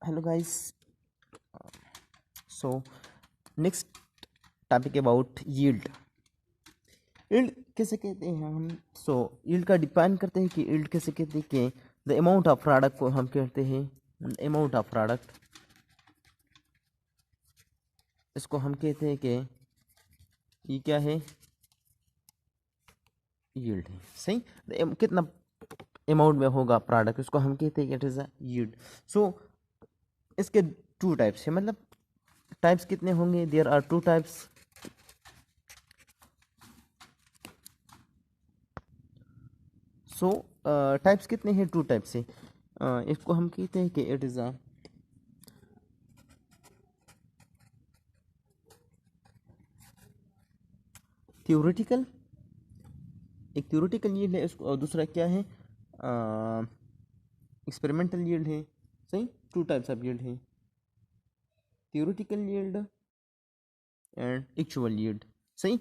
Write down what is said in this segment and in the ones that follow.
Hello guys. So next topic about yield. Yield कैसे कहते हैं हम? So yield का डिफाइन करते हैं कि yield कैसे कहते हैं कि the amount of product को हम कहते हैं amount of product, इसको हम कहते हैं कि ये क्या है? yield है. सही. कितना अमाउंट में होगा प्रोडक्ट, इसको हम कहते हैं it is a yield. So इसके टू टाइप्स है, मतलब टाइप्स कितने होंगे? There are two types. So types कितने हैं? टू टाइप्स से. इसको हम कहते हैं कि इट इज अ थ्योरेटिकल, एक थ्योरेटिकल यील्ड है इसको, और दूसरा क्या है? एक्सपेरिमेंटल यील्ड है. सही. टू टाइप्स ऑफ यील्ड है, theoretical yield and actual yield. सही.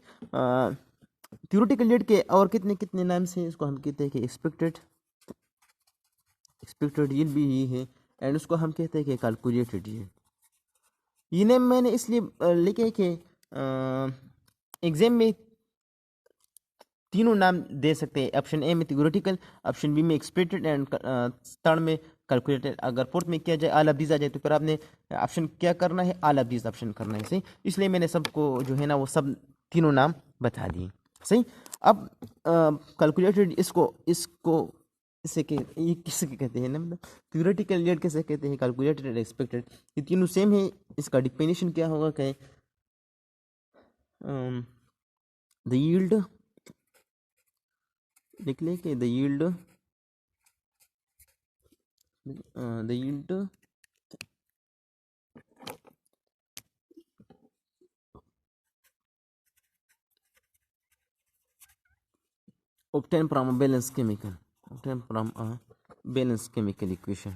थ्योरेटिकल यील्ड के और कितने कितने नाम्स हैं? इसको हम कहते हैं कि एक्सपेक्टेड यील्ड भी ही है, एंड उसको हम कहते हैं कि कैलकुलेटेड यील्ड. ये नेम मैंने इसलिए लिखे कि एग्जाम में तीनों नाम दे सकते हैं. ऑप्शन ए में थ्योरेटिकल, ऑप्शन बी में एक्सपेक्टेड, एंड थर्ड में कैलकुलेटेड. अगर फोर्थ में किया जाए ऑल ऑफ दीज आ जाए तो फिर आपने ऑप्शन क्या करना है? ऑल ऑफ दीज ऑप्शन करना है. सही. इसलिए मैंने सबको जो है ना वो सब तीनों नाम बता दिए. सही. अब कैलकुलेटेड इसको इसको इसे के ये किसे कहते हैं ना, मतलब थ्योरेटिकल यील्ड कैसे कहते हैं, कैलकुलेटेड एंड एक्सपेक्टेड, ये तीनों सेम है. इसका डिफिनेशन क्या होगा कि द यील्ड, लिख ले कि the yield obtained from a balanced chemical, obtained from a balanced chemical equation.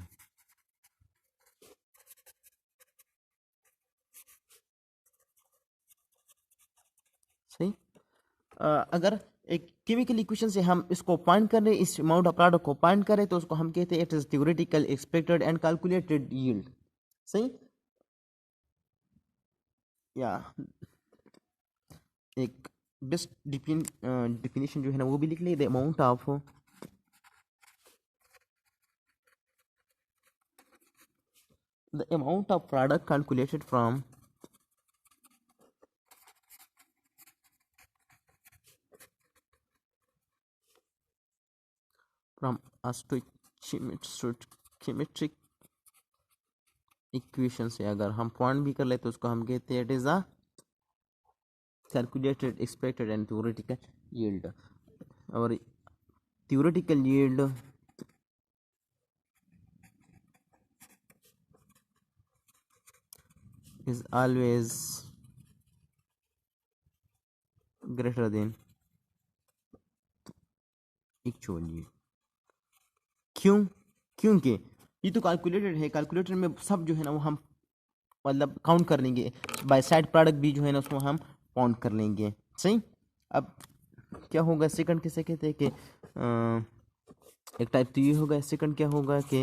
सही. अगर एक केमिकल इक्वेशन से हम इसको फाइंड कर रहे हैं, इस अमाउंट ऑफ प्रोडक्ट को फाइंड करें, तो उसको हम कहते हैं it is theoretical, expected and calculated yield. सही. या एक बेस्ट डिफिनेशन जो है ना वो भी लिख ले. The amount of product calculated from a stoichiometric equation से अगर हम फाइंड भी कर ले तो उसको हम कहते हैं it is a calculated, expected and theoretical yield. और theoretical yield is always greater than actual yield. क्यों? क्योंकि ये तो कैलकुलेटेड है, कैलकुलेटर में सब जो है ना वो हम मतलब काउंट कर लेंगे, बाय साइड प्रोडक्ट भी जो है ना उसको हम काउंट कर लेंगे. सही. अब क्या होगा? सेकंड किसे कहते हैं कि एक टाइप तो ये होगा. सेकंड क्या होगा कि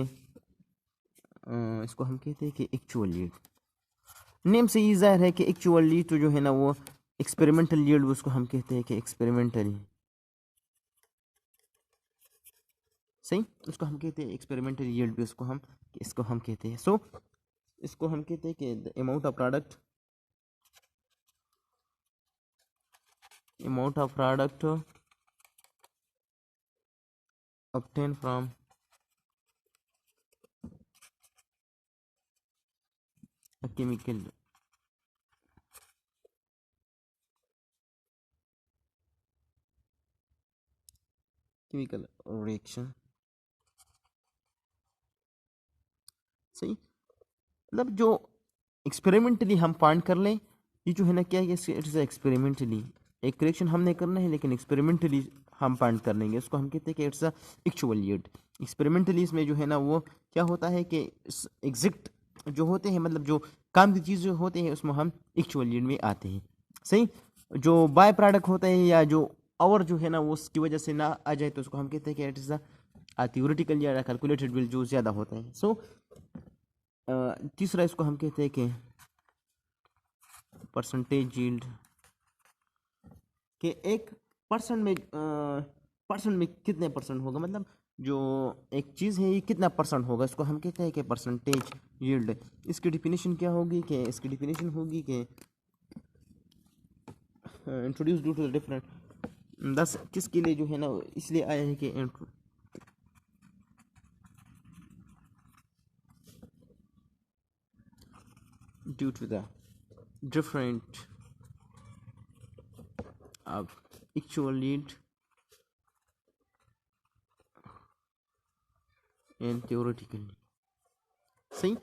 इसको हम कहते हैं कि एक्चुअल यील्ड. नेम से ये जाहिर है कि एक्चुअल यील्ड तो जो है ना वो एक्सपेरिमेंटल यील्ड, उसको हम कहते हैं कि एक्सपेरिमेंटल. सही. उसको हम कहते हैं एक्सपेरिमेंटल यील्ड भी, इसको हम कहते हैं. सो इसको हम कहते हैं कि the amount of product obtained from a chemical reaction. सही. मतलब जो एक्सपेरिमेंटली हम फाइंड कर लें, ये जो है ना क्या है, इट्स एक्सपेरिमेंटली एक रिएक्शन हमने करना है, लेकिन एक्सपेरिमेंटली हम फाइंड कर लेंगे, उसको हम कहते हैं कि it's a actual yield. Experimentally इसमें जो है ना वो क्या होता है कि एग्जैक्ट जो होते हैं, मतलब जो काम की चीज़ जो होते हैं उसमें हम एक्चुअल यील्ड में आते हैं. सही. जो बाय प्रोडक्ट होता है या जो और जो है ना वो उसकी वजह से ना आ जाए तो उसको हम कहते हैं कि इट इज़ अ थ्योरेटिकल या कैलकुलेटेड यील्ड जो ज़्यादा होता है. सो तीसरा इसको हम कहते हैं कि परसेंटेज यील्ड, कि एक परसेंट में कितने परसेंट होगा, मतलब जो एक चीज़ है ये कितना परसेंट होगा, इसको हम कहते हैं कि परसेंटेज यील्ड। इसकी डिफिनीशन क्या होगी, कि इसकी डिफिनीशन होगी कि introduce due to the different 10 किसके लिए जो है ना, इसलिए आया है कि due to the different of actual yield and theoretical. सही।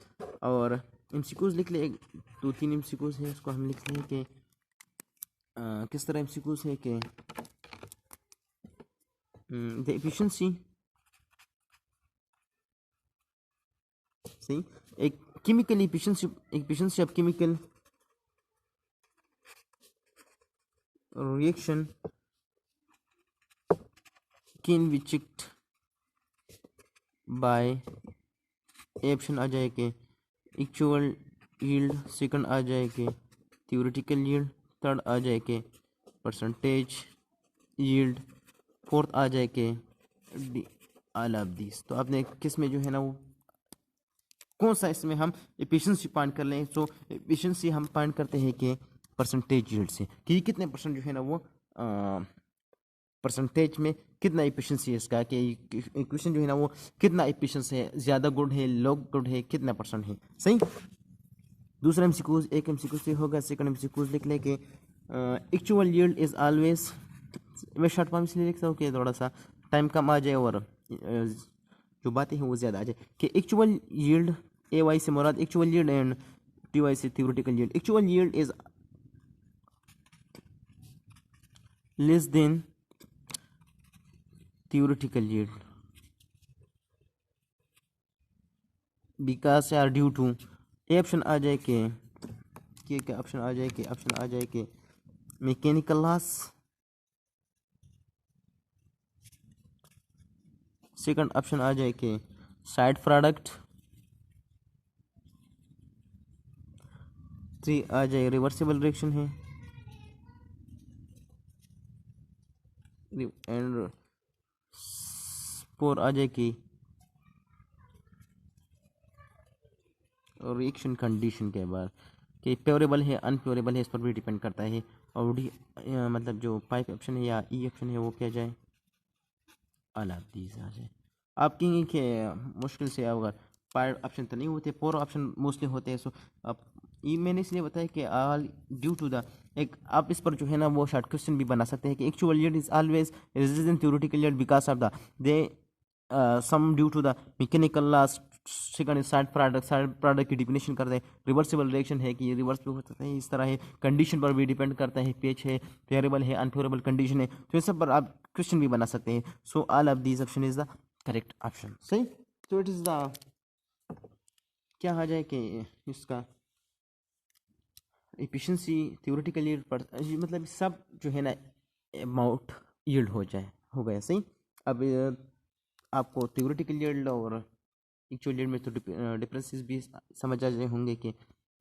और एमसीक्यूज लिख ले, 2-3 एमसीक्यूज है, उसको हम लिख लें कि किस तरह एमसीक्यूज है कि द एफिशिएंसी, सही, एक chemical efficiency of chemical reaction can be checked by, option आ जाए कि एक्चुअल यील्ड, सेकंड आ जाए कि थ्योरेटिकल यील्ड, थर्ड आ जाए कि परसेंटेज यील्ड, फोर्थ आ जाए कि ऑल ऑफ दिस। तो आपने किस में जो है ना वो कौन सा इसमें हम एफिशिएंसी फाइंड कर लें, सो एफिशिएंसी हम फाइंड करते हैं कि परसेंटेज यील्ड से, कि कितने परसेंट जो है ना वो परसेंटेज में कितना एफिशिएंसी है इसका, कि इक्वेशन जो है ना वो कितना एफिशिएंसी है, ज़्यादा गुड है, लो गुड है, कितना परसेंट है। सही। दूसरा एमसीक्यूज, एक एमसीक्यू से होगा, सेकंड एमसीक्यूज लिख ले कि एक्चुअल यील्ड इज ऑलवेज, मैं शॉर्ट फॉर्म इसलिए लिखता हूँ कि थोड़ा सा टाइम कम आ जाए और जो बातें हैं वो ज़्यादा आ जाए, कि एक्चुअल यील्ड, ए वाई से मुराद actual yield and T Y से theoretical yield. Actual yield is less than theoretical yield because are due to, a option आ जाए कि क्या ऑप्शन आ जाए कि ऑप्शन आ जाए कि मैकेनिकल लॉस, सेकंड ऑप्शन आ जाए कि साइड प्रोडक्ट, 3 आ जाए रिवर्सिबल रिएक्शन है, एंड 4 आ जाए कि रिएक्शन कंडीशन के बाद कि प्योरेबल है अनप्योरेबल है, इस पर भी डिपेंड करता है। और डी मतलब जो 5 ऑप्शन है या ई ऑप्शन है वो क्या जाए, ऑल ऑफ दीज आ जाए। आप कहेंगे कि मुश्किल से अगर 5 ऑप्शन तो नहीं होते, 4 ऑप्शन मोस्टली होते हैं। सो आप ये मैंने इसलिए बताया कि ऑल ड्यू टू द, एक आप इस पर जो है ना वो शॉर्ट क्वेश्चन भी बना सकते हैं कि actual yield is always resistant theoretical yield because of the they some due to the mechanical loss, second side product की डिफिनेशन करते हैं, रिवर्सिबल रिएक्शन है कि ये रिवर्स भी हो सकता है, इस तरह है, कंडीशन पर भी डिपेंड करता है, पेच है, फेवरेबल है अनफेवरेबल कंडीशन है, तो इस सब पर आप क्वेश्चन भी बना सकते हैं। So all of these option is the correct option. सही। तो इट इज द क्या आ जाए कि इसका एफिशिएंसी थ्योरेटिकल यील्ड पर, मतलब सब जो है ना अमाउंट यील्ड हो गया। सही। अब आपको थ्योरेटिकल यील्ड और एक्चुअल यील्ड में तो डिफरेंसेस भी समझ आ जाए होंगे कि,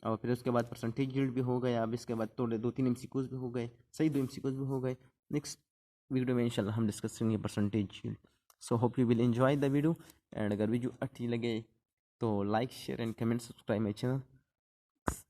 और फिर उसके बाद परसेंटेज यील्ड भी हो गया। अब इसके बाद थोड़े 2-3 एमसीक्यूज भी हो गए। सही, 2 एमसीक्यूज भी हो गए। नेक्स्ट वीडियो में इंशाल्लाह हम डिस्कस करेंगे percentage yield. So hope you will enjoy the video, and अगर वीडियो अच्छी लगे तो like share and comment, subscribe my channel.